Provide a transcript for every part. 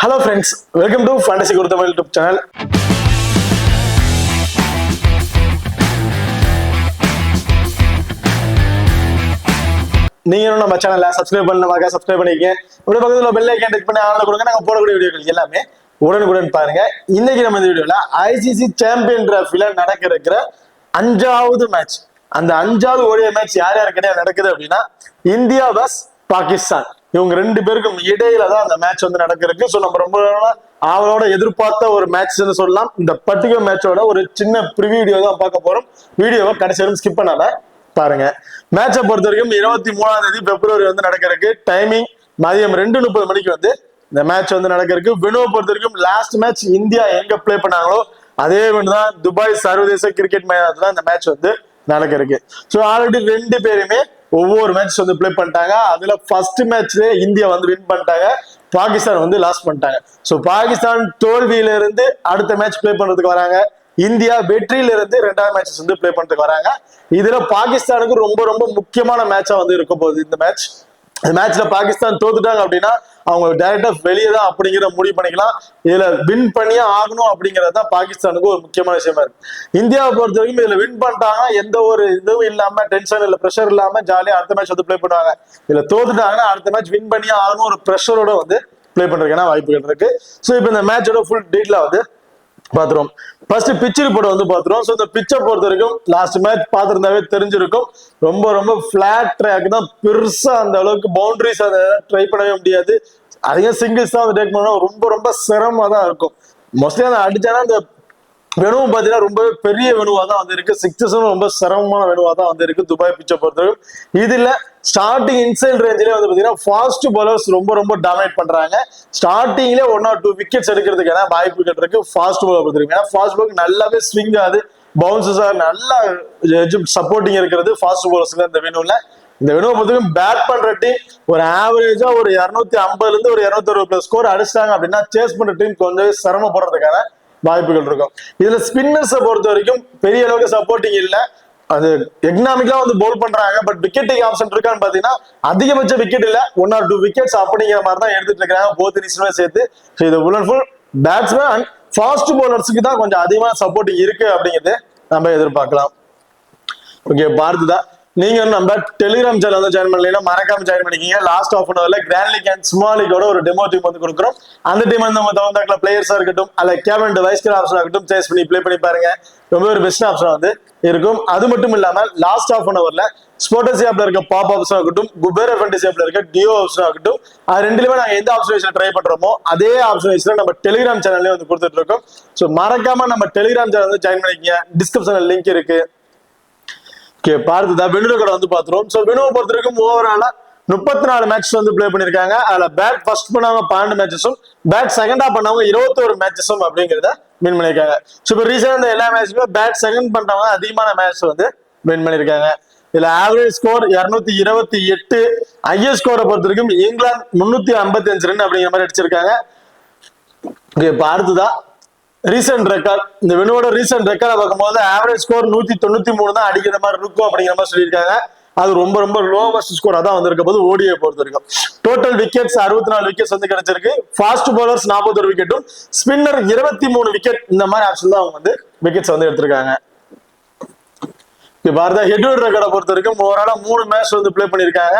Hello friends, welcome to Fantasy Guruthamal YouTube channel. நீங்க நம்ம சேனலை சப்ஸ்கிரைப் பண்ணாம சப்ஸ்கிரைப் பண்ணிக்கங்க. அப்படியே பக்கத்துல பெல் ஐகான் கிளிக் பண்ணி ஆன்ல கொடுங்க. நாங்க போடக்கூடிய வீடியோக்கள் எல்லாமே உடனுக்குடன் பாருங்க. இன்னைக்கு நம்ம இந்த வீடியோல ஐசிசி சாம்பியன் டிராஃபில நடக்க இருக்கிற 5வது மேட்ச். அந்த 5வது ஓடிஐ மேட்ச் யார் யாருக்கிட்ட நடக்குது அப்படின்னா இந்தியா vs பாகிஸ்தான். இவங்க ரெண்டு பேருக்கும் இடையில தான் அந்த மேட்ச் வந்து நடக்கிறதுக்கு. ஸோ நம்ம ரொம்ப அவளோட எதிர்பார்த்த ஒரு மேட்ச்னு சொல்லலாம். இந்த பர்டிகுலர் மேட்சோட ஒரு சின்ன ப்ரிவியூ வீடியோ தான் பார்க்க போறோம். வீடியோவை கடைசி வரைக்கும் ஸ்கிப் பண்ணாம பாருங்க. மேட்சை பொறுத்த வரைக்கும் 23ஆம் தேதி பிப்ரவரி வந்து நடக்கிறதுக்கு. டைமிங் மதியம் 2:30 மணிக்கு வந்து இந்த மேட்ச் வந்து நடக்கிறதுக்கு. வெனுவை பொறுத்த வரைக்கும் லாஸ்ட் மேட்ச் இந்தியா எங்க பிளே பண்ணாங்களோ அதே தான் துபாய் சர்வதேச கிரிக்கெட் மைதானத்துல தான் இந்த மேட்ச் வந்து நடக்கிறதுக்கு. ஸோ ஆல்ரெடி ரெண்டு பேருமே ஒவ்வொரு மேட்ச் வந்து பிளே பண்ணிட்டாங்க. அதுல ஃபர்ஸ்ட் மேட்ச்ல இந்தியா வந்து வின் பண்ணிட்டாங்க, பாகிஸ்தான் வந்து லாஸ் பண்ணிட்டாங்க. ஸோ பாகிஸ்தான் தோல்வியில இருந்து அடுத்த மேட்ச் பிளே பண்றதுக்கு வராங்க. இந்தியா வெற்றியில இருந்து 2வது மேட்சஸ் வந்து பிளே பண்றதுக்கு வராங்க. இதுல பாகிஸ்தானுக்கு ரொம்ப ரொம்ப முக்கியமான மேட்சா வந்து இருக்க போகுது இந்த மேட்ச். இந்த மேட்ச்ல பாகிஸ்தான் தோத்துட்டாங்க அப்படின்னா அவங்க டைரக்டா வெளியே தான் அப்படிங்கிற முடிவு பண்ணிக்கலாம். இதுல வின் பண்ணியே ஆகணும் அப்படிங்கிறது தான் பாகிஸ்தானுக்கு ஒரு முக்கியமான விஷயமா இருக்கு. இந்தியாவை பொறுத்த வரைக்கும் இதுல வின் பண்ணிட்டாங்கன்னா எந்த ஒரு இதுவும் இல்லாம, டென்ஷன் இல்ல, ப்ரெஷர் இல்லாம ஜாலியா அடுத்த மேட்ச் வந்து பிளே பண்ணுவாங்க. இதுல தோத்துட்டாங்கன்னா அடுத்த மேட்ச் வின் பண்ணியே ஆகணும் ஒரு ப்ரெஷரோட வந்து பிளே பண்றதுக்கான வாய்ப்புகள் இருக்கு. ஸோ இப்போ இந்த மேட்சோட ஃபுல் டீட்டெயிலா வந்து பாத்துருவோம். ஃபர்ஸ்ட் பிச் ரிப்போர்ட் வந்து பாத்துருவோம். ஸோ இந்த பிச்சை பொறுத்த வரைக்கும் லாஸ்ட் மேட்ச் பார்த்திருந்தாவே தெரிஞ்சிருக்கும். ரொம்ப ரொம்ப பிளாட் ட்ராக் தான், பெருசா அந்த அளவுக்கு பவுண்டரிஸ் அதை ட்ரை பண்ணவே முடியாது. அதிகம் சிங்கிள்ஸ் தான் டேக் பண்ணணும். ரொம்ப ரொம்ப சிரமமா தான் இருக்கும். மோஸ்ட்லி அதை அடிச்சானா அந்த வெனுவும் பாத்தீங்கன்னா ரொம்ப பெரிய வெனுவா தான் வந்து இருக்கு. சிக்ஸஸும் ரொம்ப சிரமமான வெனுவா தான் வந்து இருக்கு துபாய் பிச்சை பொறுத்தவரைக்கும். இதுல ஸ்டார்டிங் இன்சைட் ரேஞ்சிலே வந்து பாத்தீங்கன்னா ஃபாஸ்ட் பாலர்ஸ் ரொம்ப ரொம்ப டாமினேட் பண்றாங்க. ஸ்டார்டிங்ல 1 or 2 விக்கெட்ஸ் எடுக்கிறதுக்கான வாய்ப்புகள் இருக்கு ஃபாஸ்ட் பாலர் பொறுத்தவரைக்கும். ஏன்னா ஃபாஸ்ட் பாலர் நல்லாவே ஸ்விங் ஆகுது, பவுன்சஸ் நல்லா சப்போர்ட்டிங் இருக்கிறது ஃபாஸ்ட் பாலர்ஸ்ல. இந்த வெனுல இந்த வெனுவை பொறுத்தவரைக்கும் பேட் பண்ற டீம் ஒரு ஆவரேஜா ஒரு 250 இருந்து ஒரு 260 ஸ்கோர் அடிச்சிட்டாங்க அப்படின்னா சேஸ் பண்ற டீம் கொஞ்சம் சிரமப்படுறதுக்கான வாய்ப்புகள் இருக்கும். இதுல ஸ்பின்னர்ஸை பொறுத்த வரைக்கும் பெரிய அளவுக்கு சப்போர்ட்டிங் இல்ல. அது எக்கனாமிக்கலா வந்து போல் பண்றாங்க. பட் விக்கெட்டிங் ஆப்ஷன் இருக்கான்னு பாத்தீங்கன்னா அதிகபட்ச விக்கெட் இல்ல, 1 or 2 விக்கெட்ஸ் அப்படிங்கிற மாதிரி தான் எடுத்துட்டு இருக்காங்க போத் இனிஷியலுமே சேர்த்து. இது full and full batsman and fast பவுலர்ஸுக்கு தான் கொஞ்சம் அதிகமான சப்போர்ட்டிங் இருக்கு அப்படிங்கிறது நம்ம எதிர்பார்க்கலாம். ஓகே, பாரதிதா நீங்க நம்ம டெலிகிராம் சேனல் வந்து ஜாயின் பண்ணலாம், மறக்காம ஜாயின் பண்ணிக்கீங்க. லாஸ்ட் ஆஃப் அன் ஹவர்ல கிராண்ட் லீக் அண்ட் ஸ்மால் லீக்கோட ஒரு டெமோ டீம் வந்து கொடுக்குறோம். அந்த டீம் வந்து நம்ம தகுந்தாக்கல பிளேயர்ஸா இருக்கட்டும் அல்ல கேபின் வைஸ் கேப்டன் ஆப்ஷன் ஆகட்டும் சேஸ் பண்ணி பிளே பண்ணி பாருங்க. ரொம்ப ஒரு பெஸ்ட் ஆப்ஷன் வந்து இருக்கும். அது மட்டும் இல்லாம லாஸ்ட் ஆஃப் அன் ஹவர்ல ஸ்போர்ட்ஸ் ஆப்ல இருக்க பாப் ஆப்ஷன் ஆகட்டும், குபேர் ஃபேண்டசி ஆப்ல இருக்க டியோ ஆப்ஷன் ஆகட்டும், அது ரெண்டுலயுமே நாங்க எந்த ஆப்ஷன் ட்ரை பண்றோமோ அதே ஆப்ஷன் நம்ம டெலிகிராம் சேனல்ல வந்து கொடுத்துட்டு இருக்கோம். ஸோ மறக்காம நம்ம டெலிகிராம் சேனல் வந்து ஜாயின் பண்ணிக்கங்க. டிஸ்கிரிப்ஷன்ல லிங்க் இருக்கு. பார்த்தா வெனுல கூட வந்து பாத்துருவோம். சோ வெனுவை பொறுத்த வரைக்கும் ஓவராலா 34 மேட்சஸ் வந்து பிளே பண்ணிருக்காங்க. அதுல பேட் ஃபர்ஸ்ட் பண்ணவங்க 12 மேட்சஸும், பேட் செகண்டா பண்ணவங்க 21 மேட்சஸும் அப்படிங்கிறத வின் பண்ணிருக்காங்க. சோ இப்போ ரீசெண்டா எல்லா மேட்சுமே பேட் செகண்ட் பண்றவங்க அதிகமான மேட்ச் வந்து வின் பண்ணிருக்காங்க. இதுல ஆவரேஜ் ஸ்கோர் 228, ஹையஸ்ட் ஸ்கோரை பொறுத்த வரைக்கும் இங்கிலாந்து 355 ரன் அப்படிங்கிற மாதிரி அடிச்சிருக்காங்க. அடுத்ததான் ரீசெண்ட் ரெக்கார்ட். இந்த வெனுவோட ரீசெண்ட் ரெக்கார்டை பார்க்கும்போது ஆவரேஜ் ஸ்கோர் 193 தான் அடிக்கிற மாதிரி இருக்கும் அப்படிங்கிற மாதிரி சொல்லியிருக்காங்க. அது ரொம்ப ரொம்ப லோவஸ்ட் ஸ்கோர் அதான் வந்திருக்க போது ஓடிஐ பொறுத்த வரைக்கும். டோட்டல் விக்கெட்ஸ் 64 விக்கெட்ஸ் வந்து கிடைச்சிருக்கு. ஃபாஸ்ட் பவுலர்ஸ் 41 விக்கெட்டும், ஸ்பின்னர் 23 விக்கெட். இந்த மாதிரி ஆப்ஷன் தான் அவங்க வந்து விக்கெட்ஸ் வந்து எடுத்திருக்காங்க. பாரதா ஹெட்வர்ட் ரெக்கார்டை பொறுத்த வரைக்கும் ஓவராலா 3 மேட்ச் வந்து பிளே பண்ணிருக்காங்க.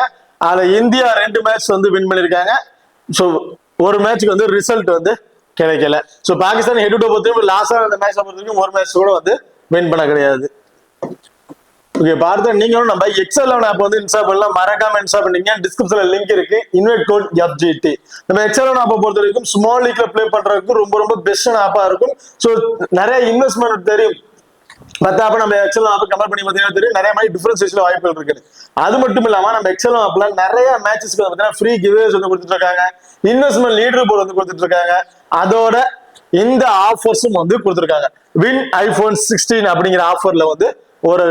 அதுல இந்தியா 2 மேட்ச் வந்து வின் பண்ணிருக்காங்க. ஸோ ஒரு மேட்சுக்கு வந்து ரிசல்ட் வந்து கிடைக்கல. சோ பாகிஸ்தான் ஹெட் டு பொறுத்தவரைக்கும் லாஸ்டா அந்த மேட்ச் பொறுத்தவரைக்கும் ஒரு மேட்ச் கூட வந்து வின் பண்ண கிடையாது. ஓகே, பார்த்து நீங்களும் நம்ம எக்ஸல் ஆப் வந்து இன்ஸ்டால் பண்ணலாம், மறக்காம இன்ஸ்டால் பண்ணீங்க. டிஸ்கிரிப்ஷன்ல லிங்க் இருக்கு. Invite code FGT. நம்ம எக்ஸல் ஆப் பொறுத்த வரைக்கும் ஸ்மால் லீக்ல பிளே பண்றதுக்கு ரொம்ப ரொம்ப பெஸ்டான ஆப்பா இருக்கும். சோ நிறைய இன்வெஸ்ட்மெண்ட் தெரியும். மத்த ஆப் நம்ம எக்ஸல் ஆப் கம்பேர் பண்ணி பார்த்தீங்கன்னா தெரியும் நிறைய மாதிரி டிஃபரன்சியேஷன் வாய்ப்புகள் இருக்கு. அது மட்டும் இல்லாம நம்ம எக்ஸல் ஆப்ல நிறைய மேட்சஸ்க்கு பார்த்தீங்கன்னா ஃப்ரீ கிவ்வேஸ் வந்து கொடுத்துட்டு இருக்காங்க. இன்வெஸ்ட்மெண்ட் லீடர் போர்டு வந்து கொடுத்துட்டு இருக்காங்க. அதோட இந்த ஆஃபர்ஸும் வந்து கொடுத்துருக்காங்க. வின் iPhone 16 அப்படிங்கிற ஆஃபர்ல வந்து ஒரு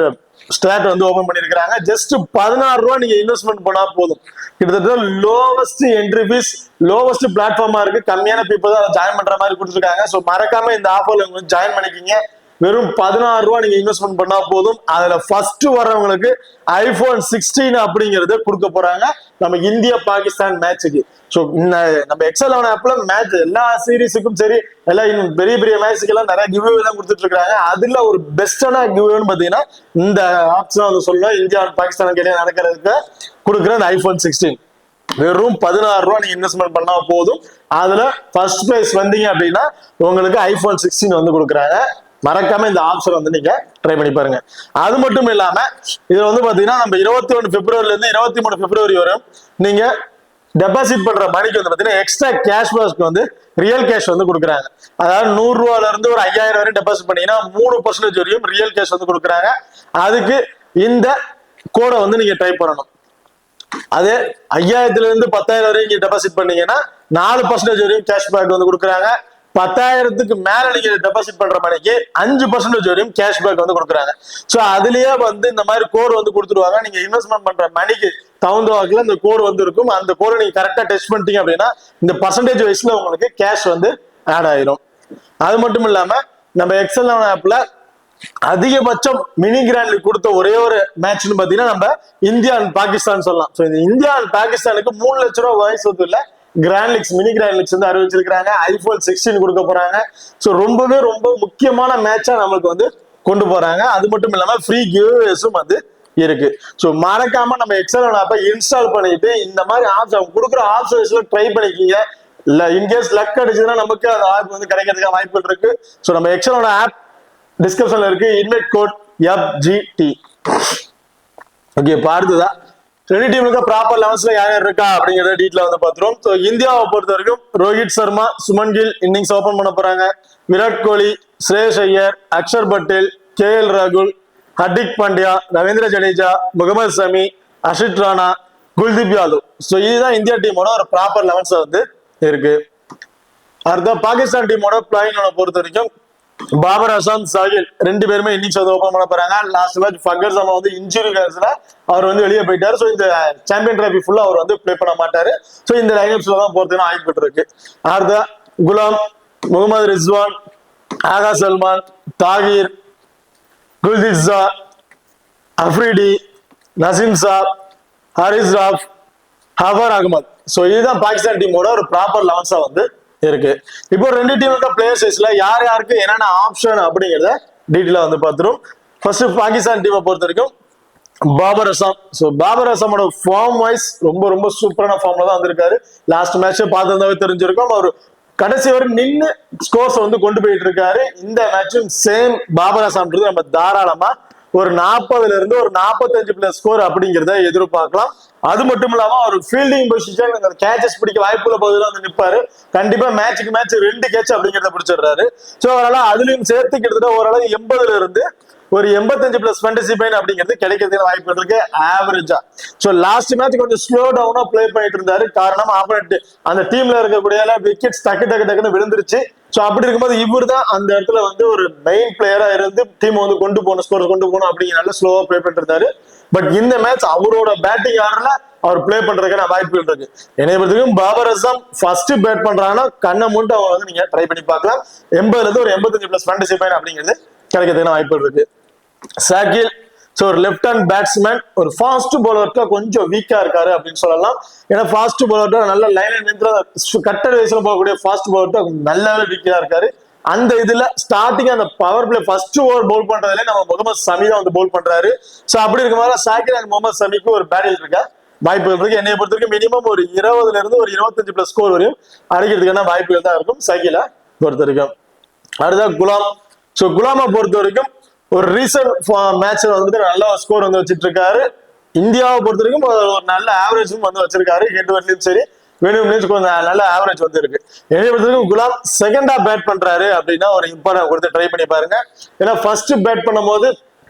ஸ்டார்ட் வந்து ஓபன் பண்ணிருக்காங்க. ஜஸ்ட் 16 ரூபா நீங்க இன்வெஸ்ட்மெண்ட் பண்ணா போதும். கிட்டத்தட்ட லோவஸ்ட் என்ட்ரி ஃபீஸ், லோவஸ்ட் பிளாட்ஃபார்மா இருக்கு. கம்மியான பீப்புள் தான் ஜாயின் பண்ற மாதிரி கொடுத்துருக்காங்க. ஸோ மறக்காம இந்த ஆஃபர்ல ஜாயின் பண்ணிக்கிங்க. வெறும் 16 ரூபா நீங்க இன்வெஸ்ட்மெண்ட் பண்ணா போதும். அதுல ஃபர்ஸ்ட் வர்றவங்களுக்கு ஐபோன் 16 அப்படிங்கறத கொடுக்க போறாங்க நம்ம இந்தியா பாகிஸ்தான் மேட்சுக்கு. ஸோ நம்ம எக்ஸல் ஆப்ல மேட்ச் எல்லா சீரீஸுக்கும் சரி, எல்லா பெரிய பெரிய மேட்சுக்கு எல்லாம் நிறைய கிவ்வே எல்லாம் கொடுத்துட்டு இருக்காங்க. அதுல ஒரு பெஸ்டான கிவ்வேன்னு பாத்தீங்கன்னா இந்த ஆப்ஷன் வந்து சொல்லலாம். இந்தியா பாகிஸ்தான் இடையே நடக்கிறதுக்கு கொடுக்குற அந்த ஐபோன் 16 வெறும் 16 ரூபா நீங்க இன்வெஸ்ட்மெண்ட் பண்ணா போதும். அதுல ஃபர்ஸ்ட் பிரைஸ் வந்தீங்க அப்படின்னா உங்களுக்கு ஐபோன் 16 வந்து கொடுக்குறாங்க. மறக்காம இந்த ஆப்ஷன் வந்து நீங்க ட்ரை பண்ணி பாருங்க. அது மட்டும் இல்லாம இதுல வந்து பாத்தீங்கன்னா நம்ம 21 பிப்ரவரில இருந்து 23 பிப்ரவரி வரும் நீங்க டெபாசிட் பண்ற மணிக்கு வந்து பாத்தீங்கன்னா எக்ஸ்ட்ரா கேஷ் பேக் வந்து ரியல் கேஷ் வந்து கொடுக்குறாங்க. அதாவது 100 ரூபாயில இருந்து ஒரு 5000 வரையும் டெபாசிட் பண்ணீங்கன்னா 3% வரையும் ரியல் கேஷ் வந்து கொடுக்குறாங்க. அதுக்கு இந்த கோடை வந்து நீங்க டைப் பண்ணணும். அதே 5000 இருந்து 10,000 வரையும் நீங்க டெபாசிட் பண்ணீங்கன்னா 4% வரையும் கேஷ் பேக் வந்து கொடுக்குறாங்க. 10,000க்கு மேல நீங்க டெபாசிட் பண்ற மணிக்கு 5% வரையும் கேஷ் பேக் வந்து கொடுக்குறாங்க. சோ அதுலயே வந்து இந்த மாதிரி கோடு வந்து கொடுத்துருவாங்க. நீங்க இன்வெஸ்ட்மெண்ட் பண்ற மணிக்கு தகுந்த வாக்குல இந்த கோடு வந்து இருக்கும். அந்த கோடை நீங்க கரெக்டா டெஸ்ட் பண்ணிட்டீங்க அப்படின்னா இந்த பர்சன்டேஜ் வைஸ்ல உங்களுக்கு கேஷ் வந்து ஆட் ஆயிரும். அது மட்டும் இல்லாம நம்ம எக்ஸல் ஆப்ல அதிகபட்சம் மினி கிராண்ட் லீக் கொடுத்த ஒரே ஒரு மேட்ச்னு பாத்தீங்கன்னா நம்ம இந்தியா அண்ட் பாகிஸ்தான் சொல்லலாம். சோ இந்த இந்தியா அண்ட் பாகிஸ்தானுக்கு 3 லட்சம் ரூபாய் வாய்ஸ் வந்து இல்ல grand leagues mini grand leagues வந்து அறிவிச்சிருக்காங்க. ஐபோன் 16 கொடுக்க போறாங்க. சோ ரொம்பவே ரொம்ப முக்கியமான மேட்சா நம்மளுக்கு வந்து கொண்டு போறாங்க. அது மட்டும் இல்லாம ஃப்ரீ கிவ்அவேஸும் வந்து இருக்கு. சோ மறக்காம நம்ம எக்ஸல் ஆப்பை இன்ஸ்டால் பண்ணிட்டு இந்த மாதிரி ஆப்ஸ் அவங்க கொடுக்குற ஆப்ஷன்ஸ்ல ட்ரை பண்ணிக்கிங்க. இல்ல இன்கேஸ் லக் அடிச்சதுன்னா நமக்கு அந்த ஆப் வந்து கிடைக்கிறதுக்கு வாய்ப்புகள் இருக்கு. சோ நம்ம எக்ஸல் ஆப் டிஸ்கிரிப்ஷன்ல இருக்கு. Invite code FGT. ஓகே, அடுத்ததா ரெண்டு டீமுக்கு ப்ராப்பர் லெவல்ஸ்ல யார் யார் இருக்கா அப்படிங்கறத டீட்டெயிலா வந்து பாத்துறோம். ஸோ இந்தியாவை பொறுத்த வரைக்கும் ரோஹித் சர்மா, சுமன் கில் இன்னிங்ஸ் ஓபன் பண்ண போறாங்க. விராட் கோலி, ஸ்ரேயஸ் ஐயர், அக்ஷர் பட்டேல், KL ராகுல், ஹர்திக் பாண்டியா, ரவீந்திர ஜடேஜா, முகமது சமி, அஷித் ராணா, குல்தீப் யாதவ். ஸோ இதுதான் இந்தியா டீமோட ஒரு ப்ராப்பர் லெவல்ஸ் வந்து இருக்கு. அடுத்த பாகிஸ்தான் டீமோட பிளேயிங் பொறுத்த வரைக்கும் பாபர் அசாம், சாகில் ரெண்டு பேருமே இன்னிங்ஸ் வந்து ஓபன் பண்ண போறாங்க. லாஸ்ட் மேட்ச் ஃபக்கர் ஜமா வந்து இன்ஜுரி கேஸ்ல அவர் வந்து வெளியே போயிட்டாரு. ஸோ இந்த சாம்பியன் டிராபி ஃபுல்லா அவர் வந்து பிளே பண்ண மாட்டாரு. ஸோ இந்த லைனப்ஸ்ல தான் போறதுக்கு வாய்ப்பு இருக்கு. அடுத்த குலாம், முகமது ரிஸ்வான், ஆகா சல்மான், தாகிர், குல்திஸா, அஃப்ரிடி, நசீம் சாப், ஹாரிஸ் ராஃப், ஹபர் அகமது. ஸோ இதுதான் பாகிஸ்தான் டீமோட ஒரு ப்ராப்பர் லெவன்ஸா வந்து இருக்கு. இப்போ ரெண்டு டீமுக்கு பிளேயர் சைஸ்ல யார் யாருக்கு என்னென்ன ஆப்ஷன் அப்படிங்கறத டீட்டெயிலா வந்து பார்த்துரும். ஃபர்ஸ்ட் பாகிஸ்தான் டீமை பொறுத்த வரைக்கும் பாபர் அசாம். ஸோ பாபர் அசாமோட ஃபார்ம் வைஸ் ரொம்ப ரொம்ப சூப்பரான ஃபார்ம்ல தான் வந்திருக்காரு. லாஸ்ட் மேட்ச் பார்த்திருந்தாவே தெரிஞ்சிருக்கும். அவர் கடைசி வரை நின்று ஸ்கோர்ஸ் வந்து கொண்டு போயிட்டு இருக்காரு. இந்த மேட்சும் சேம் பாபர் அசாம்ன்றது நம்ம தாராளமா ஒரு 40ல இருந்து ஒரு 45+ ஸ்கோர் அப்படிங்கிறத எதிர்பார்க்கலாம். அது மட்டும் இல்லாம ஒரு ஃபீல்டிங் பொசிஷன் கேச்சஸ் பிடிக்க வாய்ப்புள்ள பகுதியில் வந்து நிற்பாரு. கண்டிப்பா மேட்சுக்கு மேட்ச் 2 கேட்ச் அப்படிங்கிறத பிடிச்சிடுறாரு. ஸோ அதனால அதுலயும் சேர்த்து கிட்டத்தட்ட ஓரளவு 80ல இருந்து ஒரு 85+ ஃபேண்டசி பாயிண்ட் அப்படிங்கிறது கிடைக்கிறதுக்கு வாய்ப்பு இருக்கு ஆவரேஜா. ஸோ லாஸ்ட் மேட்ச் கொஞ்சம் ஸ்லோ டவுனா பிளே பண்ணிட்டு இருந்தாரு. காரணம் ஆப்போனன்ட் அந்த டீம்ல இருக்கக்கூடிய விக்கெட்ஸ் டக்குன்னு விழுந்துருச்சு. ஸோ அப்படி இருக்கும்போது இவர் தான் அந்த இடத்துல வந்து ஒரு மெயின் பிளேயரா இருந்து டீம் வந்து கொண்டு போகணும், ஸ்கோர் கொண்டு போகணும் அப்படிங்கிறனால ஸ்லோவா பிளே பண்ணிட்டு இருந்தாரு. பட் இந்த மேட்ச் அவரோட பேட்டிங் ஆர்டர்ல அவர் பிளே பண்றதுக்கான வாய்ப்புகள் இருக்கு. என்னை பொறுத்தவரைக்கும் பாபர் அசாம் ஃபர்ஸ்ட் பேட் பண்றாங்கன்னா கண்ணை மூட்டு அவங்க வந்து நீங்க ட்ரை பண்ணி பார்க்கலாம். 80ல இருந்து ஒரு 85+ ஃபேண்டசி பாயிண்ட் அப்படிங்கிறது கிடைக்கிறதுக்கான வாய்ப்புகள் இருக்கு. சாகில் ஒரு லெஃப்ட் ஹேண்ட் பேட்ஸ்மேன், ஒரு ஃபாஸ்ட் பவுலர்க்கு கொஞ்சம் வீக்கா இருக்காரு அப்படின்னு சொல்லலாம். ஏன்னா ஃபாஸ்ட் பவுலர்ட்ட நல்ல லைன் கட்டர் வயசுல போகக்கூடிய ஃபாஸ்ட் பவுலர்ட்ட நல்லாவே வீக்கா இருக்காரு. அந்த இதுல ஸ்டார்டிங் அந்த power play first over Pavul பண்றதுல நம்ம முகமது சமி தான் வந்து பவுல் பண்றாரு. சோ அப்படி இருக்கும்போது சாகில் அண்ட் முகமது சமிக்கு ஒரு பேட்டில் இருக்கா வாய்ப்புகள் இருக்கு. என்னைய பொறுத்த வரைக்கும் மினிமம் ஒரு 20ல இருந்து ஒரு 25+ ஸ்கோர் வரையும் அடிக்கிறதுக்கான வாய்ப்புகள் தான் இருக்கும் சாகில பொறுத்த வரைக்கும். அடுத்த குலாம். சோ குலாமை பொறுத்த வரைக்கும் ஒரு ரீசன்ட் மேட்ச்ல வந்துட்டு நல்ல ஸ்கோர் வந்து வச்சிட்டு இருக்காரு. இந்தியாவை பொறுத்த வரைக்கும் ஒரு நல்ல ஆவரேஜும் வந்து வச்சிருக்காரு. ஹெட் வரலையும் சரி வேணும் கொஞ்சம் நல்ல ஆவரேஜ் வந்து இருக்கு. என்னை பொறுத்த வரைக்கும் குலாம் செகண்டா பேட் பண்றாரு அப்படின்னா ஒரு இம்பார்ட்டன் கொடுத்து ட்ரை பண்ணி பாருங்க. ஏன்னா ஃபர்ஸ்ட் பேட் பண்ணும்போது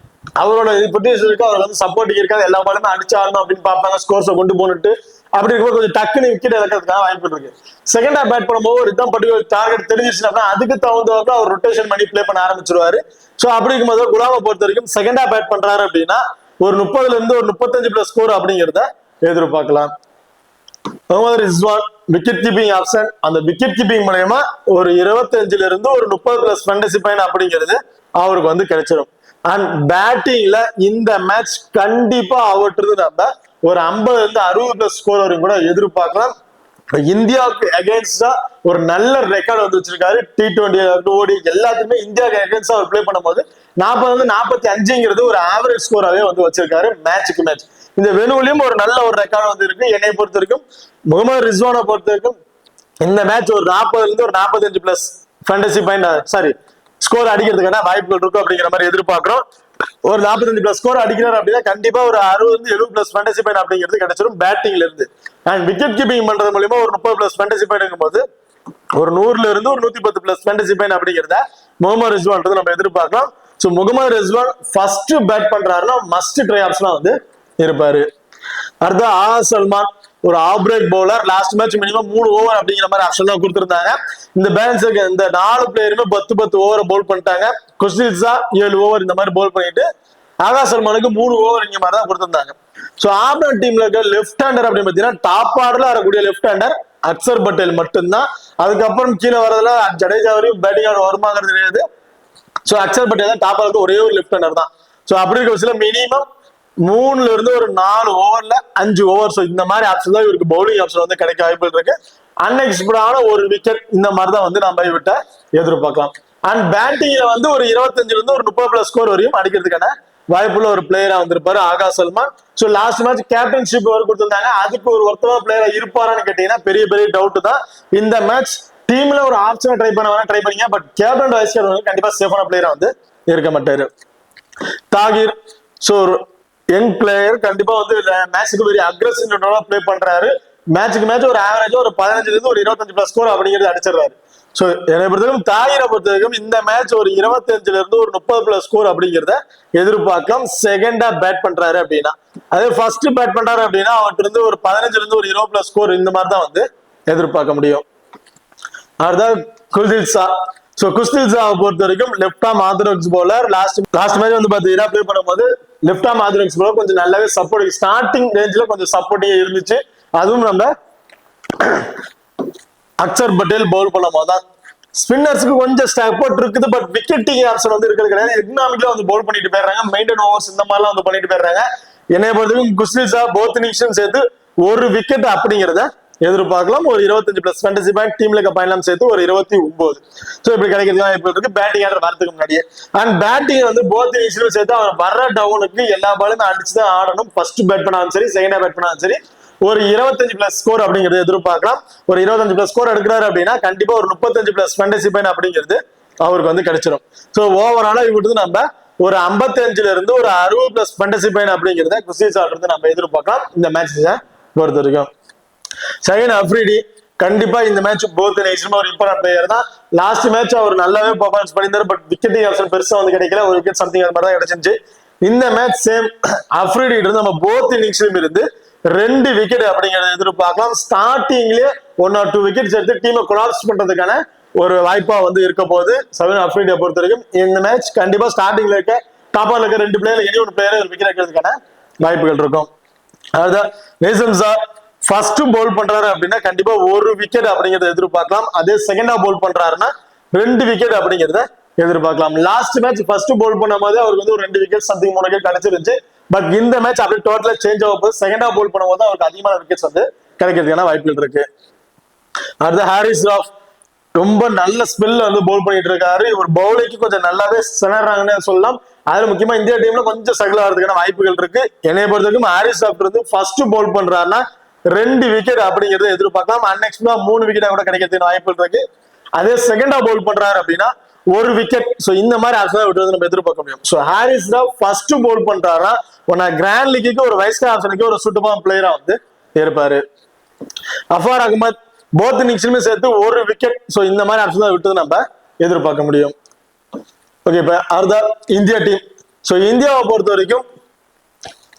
அவரோட இது பற்றி அவர் வந்து சப்போர்ட்டிங் இருக்காது. எல்லா பாலுமே அடிச்சு ஆடணும் அப்படின்னு பார்ப்பாங்க, ஸ்கோர்ஸை கொண்டு போனுட்டு. அப்படி இருக்கும்போது கொஞ்சம் டக்குன்னு விக்கெட் இழக்கிறதுக்கான வாய்ப்பு இருக்கு. செகண்டா பேட் பண்ணும்போது ஒரு இதான் பர்டிகுலர் டார்கெட் தெரிஞ்சிச்சுன்னா அதுக்கு தகுந்தவங்க அவர் ரொட்டேஷன் பண்ணி பிளே பண்ண ஆரம்பிச்சிருவாரு. சோ அப்படி இருக்கும்போது குலாமை பொறுத்த வரைக்கும் செகண்டா பேட் பண்றாரு அப்படின்னா ஒரு 30ல இருந்து ஒரு 35+ ஸ்கோர் அப்படிங்கிறத எதிர்பார்க்கலாம். Mohammad Rizwan wicket keeping option. அந்த விக்கெட் கீப்பிங் மூலமா ஒரு 25ல இருந்து ஒரு 30+ ஃபேண்டசி பாயிண்ட் அப்படிங்கிறது அவருக்கு வந்து கிடைச்சிடும். அண்ட் பேட்டிங்ல இந்த மேட்ச் கண்டிப்பா அவர்கிட்ட நம்ம ஒரு 50-60+ ஸ்கோர் வரைக்கும் கூட எதிர்பார்க்கலாம். இந்தியாவுக்கு அகேன்ஸ்டா ஒரு நல்ல ரெக்கார்டு வந்து வச்சிருக்காரு. T20 ஓடி எல்லாத்துக்குமே இந்தியாவுக்கு அகேன்ஸ்டா அவர் பிளே பண்ணும்போது 40-45 ஒரு ஆவரேஜ் ஸ்கோராவே வந்து வச்சிருக்காரு மேட்சுக்கு மேட்ச். இந்த வெனுவிலையும் ஒரு நல்ல ஒரு ரெக்கார்டு வந்து இருக்கு. என்னை பொறுத்த வரைக்கும் முகமது ரிஸ்வானை பொறுத்த வரைக்கும் இந்த மேட்ச் ஒரு 40-45+ ஃபேண்டசி பாயிண்ட் ஸ்கோர் அடிக்கிறதுக்கான வாய்ப்புகள் இருக்கும் அப்படிங்கிற மாதிரி எதிர்பார்க்கிறோம். ஒரு 45+ ஸ்கோர் அடிக்கிறார் அப்படின்னா கண்டிப்பா ஒரு 60-70+ ஃபேண்டசி பாயிண்ட் அப்படிங்கிறது கிடைச்சிடும் பேட்டிங்ல இருந்து. அண்ட் விக்கெட் கீப்பிங் பண்றது மூலமா ஒரு 30+ ஃபேண்டசி பாயிண்ட் போது ஒரு 100-110+ ஃபேண்டசி பாயிண்ட் அப்படிங்கிறத முகமது ரிஸ்வான் நம்ம எதிர்பார்க்கலாம். So Mohammad Rizwan first bat பண்றாருன்னா மஸ்ட் ட்ரை ஆப்ஷனா வந்து இருப்பாரு. அடுத்த சல்மான் ஒரு off break bowler. Last match minimum 3 over அப்படிங்கிற மாதிரி ஆப்ஷன் தான் கொடுத்திருந்தாங்க. இந்த பேலன்ஸுக்கு இந்த 4 பிளேயருமே 10 ஓவர் பவுல் பண்ணிட்டாங்க. குஸ்தில்ஸா 7 ஓவர் இந்த மாதிரி பவுல் பண்ணிட்டு ஆகாஷ் சல்மானுக்கு 3 ஓவர் இங்க மாதிரி தான் கொடுத்திருந்தாங்க. ஸோ ஆப்டன் டீம்ல இருக்க லெஃப்ட் ஹேண்டர் அப்படின்னு பார்த்தீங்கன்னா டாப் ஆர்டர்ல வரக்கூடிய லெஃப்ட் ஹேண்டர் அக்சர் பட்டேல் மட்டும்தான். அதுக்கப்புறம் கீழே வரதுல ஜடேஜா வரையும் பேட்டிங் ஆர்டர் வருமாங்கிறது கிடையாது. ஸோ அக்சர் பட்டேல் தான் டாப் ஆர்டருக்கு ஒரே ஒரு லெஃப்ட் ஹேண்டர் தான். ஸோ அப்படி இருக்க வச்சுல மினிமம் 3 ஒரு 4 ஓவர்ல 5 ஓவர். ஸோ இந்த மாதிரி ஆப்ஷன் தான் இவருக்கு பவுலிங் ஆப்ஷன் வந்து கிடைக்க வாய்ப்புகள் இருக்கு. அன்எக்ஸ்பெக்டடான ஒரு விக்கெட் இந்த மாதிரி தான் வந்து நம்ம விட்ட எதிர்பார்க்கலாம். அண்ட் பேட்டிங்ல வந்து ஒரு 25 ஒரு 30+ ஸ்கோர் வரையும் அடிக்கிறதுக்கான வாய்ப்புள்ள ஒரு பிளேயரா வந்திருப்பாரு Akash Salman. So last match captainship வரை கொடுத்திருந்தாங்க. அதுக்கு ஒரு ஒருத்தவா பிளேயரா இருப்பாரான்னு கேட்டீங்கன்னா பெரிய டவுட் தான். இந்த மேட்ச் டீம்ல ஒரு ஆப்ஷனை ட்ரை பண்ணீங்க. பட் கேப்டன் வைஸ் கேப்டன் கண்டிப்பா சேஃபான பிளேயரா வந்து இருக்க மாட்டாரு. தாகிர் ஸோ யங் பிளேயர் கண்டிப்பா வந்து மேட்சுக்கு வெரி அக்ரெசிவ் பிளே பண்றாரு. மேட்சுக்கு மேட்ச் ஒரு ஆவரேஜ் ஒரு 15 ஒரு 25+ ஸ்கோர் அப்படிங்கிறது அடிச்சிடறாரு. ஸோ என்னை பொறுத்தவரைக்கும் தாகிரை பொறுத்தவரைக்கும் இந்த மேட்ச் ஒரு 25 ஒரு 30+ ஸ்கோர் அப்படிங்கிறத எதிர்பார்க்கலாம். செகண்டா பேட் பண்றாரு அப்படின்னா, அதே ஃபர்ஸ்ட் பேட் பண்றாரு அப்படின்னா அவர்கிட்ட இருந்து ஒரு 15 ஒரு 20+ ஸ்கோர் இந்த மாதிரி தான் வந்து எதிர்பார்க்க முடியும். அதுதான் குல்தீப். சோ குஸ்தில்ஸாவை பொறுத்த வரைக்கும் left arm orthodox bowler. Last match வந்து பாத்தீங்கன்னா ப்ளே பண்ணும்போது லெஃப்ட் ஆர்ம் ஆர்த்தடாக்ஸ் பவுலர் கொஞ்சம் நல்லாவே சப்போர்ட் ஸ்டார்டிங் ரேஞ்சில கொஞ்சம் சப்போர்ட்டிங் இருந்துச்சு. அதுவும் நம்ம அக்சர் பட்டேல் பவுல் பண்ணும் போதுதான் ஸ்பின்னர்ஸ்க்கு கொஞ்சம் சப்போர்ட் இருக்குது. பட் விக்கெட்டிங் ஆப்ஷன் வந்து இருக்கிறது கிடையாது. எக்கனாமிக்கலா வந்து பவுல் பண்ணிட்டு போயிடுறாங்க. மெயின்டைன் ஓவர்ஸ் இந்த மாதிரிலாம் வந்து பண்ணிட்டு போயிடுறாங்க. என்னைய பொறுத்தவரைக்கும் குஸ்தில்ஸா போத் இன்னிங்ஸும் சேர்த்து ஒரு விக்கெட் அப்படிங்கிறத எதிர்பார்க்கலாம். ஒரு 25+ ஃபேண்டசி பாயிண்ட் டீம்ல இருக்க பாயிண்ட் சேர்த்து ஒரு 29. ஸோ இப்படி கிடைக்கிறதுக்கு வாய்ப்பு இருக்கு பேட்டிங் ஆடுற வரதுக்கு முன்னாடியே. அண்ட் பேட்டிங் வந்து போத் இன்னிங்ஸ்லயும் சேர்த்து அவர் வர்ற டவுனுக்கு எல்லா பாலுமே அடிச்சுதான் ஆடணும். ஃபர்ஸ்ட் பேட் பண்ணாலும் சரி செகண்டா பேட் பண்ணாலும் சரி ஒரு 25+ ஸ்கோர் அப்படிங்கிறது எதிர்பார்க்கலாம். ஒரு 25+ ஸ்கோர் எடுக்கிறாரு அப்படின்னா கண்டிப்பா ஒரு 35+ ஃபேண்டசி பாயிண்ட் அப்படிங்கிறது அவருக்கு வந்து கிடைச்சிடும். ஸோ ஓவராலா இவருக்கு நம்ம ஒரு 55 ஒரு 60+ ஃபேண்டசி பாயிண்ட் அப்படிங்கிறத குஸ்தில்ஸா இருந்து நம்ம எதிர்பார்க்கலாம் இந்த மேட்ச் பொறுத்த வரைக்கும். ஷஹீன் அஃப்ரிடி கண்டிப்பா இந்த மேட்ச் போத் இன்னிங்ஸ்லயும் ஒரு இம்பார்ட்டன்ட் பிளேயர் தான். லாஸ்ட் மேட்ச் அவர் நல்லாவே பெர்ஃபார்மன்ஸ் பண்ணியிருந்தாரு. பட் விக்கெட்டிங் ஆப்ஷன் பெருசா வந்து கிடைக்கல. ஒரு விக்கெட் சம்திங் அது மாதிரி தான் கிடைச்சிருச்சு. இந்த மேட்ச் சேம் அஃப்ரிடி இருந்து நம்ம போத் இன்னிங்ஸ்லயும் இருந்து 2 விக்கெட் அப்படிங்கறத எதிர்பார்க்கலாம். ஸ்டார்டிங்லயே 1 or 2 விக்கெட்ஸ் எடுத்து டீமை கொலாப்ஸ் பண்றதுக்கான ஒரு வாய்ப்பா வந்து இருக்க போது ஷஹீன் அஃப்ரிடியை பொறுத்த வரைக்கும். இந்த மேட்ச் கண்டிப்பா ஸ்டார்டிங்ல இருக்க டாப்பால இருக்க 2 பிளேயர் எனி ஒரு பிளேயர் ஒரு விக்கெட் எடுக்கிறதுக்கான வாய்ப்புகள் இருக்கும். அதுதான் நேசம் சார் ஃபர்ஸ்ட் பவுல் பண்றாரு அப்படின்னா கண்டிப்பா ஒரு விக்கெட் அப்படிங்கறத எதிர்பார்க்கலாம். அதே செகண்டா பவுல் பண்றாருன்னா 2 விக்கெட் அப்படிங்கறத எதிர்பார்க்கலாம். லாஸ்ட் மேட்ச் ஃபர்ஸ்ட் பவுல் பண்ணும் போது அவருக்கு வந்து ஒரு 2 விக்கெட் சம்திங் 3 விக்கெட் கிடைச்சிருந்துச்சு. பட் இந்த மேட்ச் அப்படியே டோட்டலா சேஞ்ச் ஆகும் போது செகண்டா பவுல் பண்ணும்போது அவருக்கு அதிகமான விக்கெட்ஸ் வந்து கிடைக்கிறதுக்கான வாய்ப்புகள் இருக்கு. அடுத்த ஹாரிஸ் ராஃப் ரொம்ப நல்ல ஸ்பெல்ல வந்து பவுல் பண்ணிட்டு இருக்காரு. ஒரு பவுலிங்க்கு கொஞ்சம் நல்லாவே சினறாங்கன்னு சொல்லலாம். அதுல முக்கியமா இந்தியா டீம்ல கொஞ்சம் ஸ்ட்ரகிள் ஆகிறதுக்கான வாய்ப்புகள் இருக்கு. என்னைய பொறுத்த வரைக்கும் ஹாரிஸ் ராஃப் வந்து ஃபர்ஸ்ட் பவுல் பண்றாருன்னா 2 விக்கெட் அப்படிங்கறத எதிர்பார்க்கலாம். அன்எக்ஸ்பெக்டடா 3 விக்கெட் கூட கிடைக்கிறதுக்கு வாய்ப்புகள் இருக்கு. அதே செகண்டா பவுல் பண்றாரு அப்படின்னா ஒரு விக்கெட். சோ இந்த மாதிரி ஆப்ஷன் விட்டு நம்ம எதிர்பார்க்க முடியும். So Haris Rauf first bowl பண்றாரா கிராண்ட் லீக்கு ஒரு வைஸ் ஆப்ஷனுக்கு ஒரு சூட்டபிள் பிளேயரா வந்து இருப்பாரு. அஃபார் அகமத் போத் இன்னிங்ஸ்லயுமே சேர்த்து ஒரு விக்கெட். சோ இந்த மாதிரி ஆப்ஷன் தான் விட்டு நம்ம எதிர்பார்க்க முடியும். ஓகே, இப்ப அடுத்த இந்தியா டீம். சோ இந்தியாவை பொறுத்த வரைக்கும்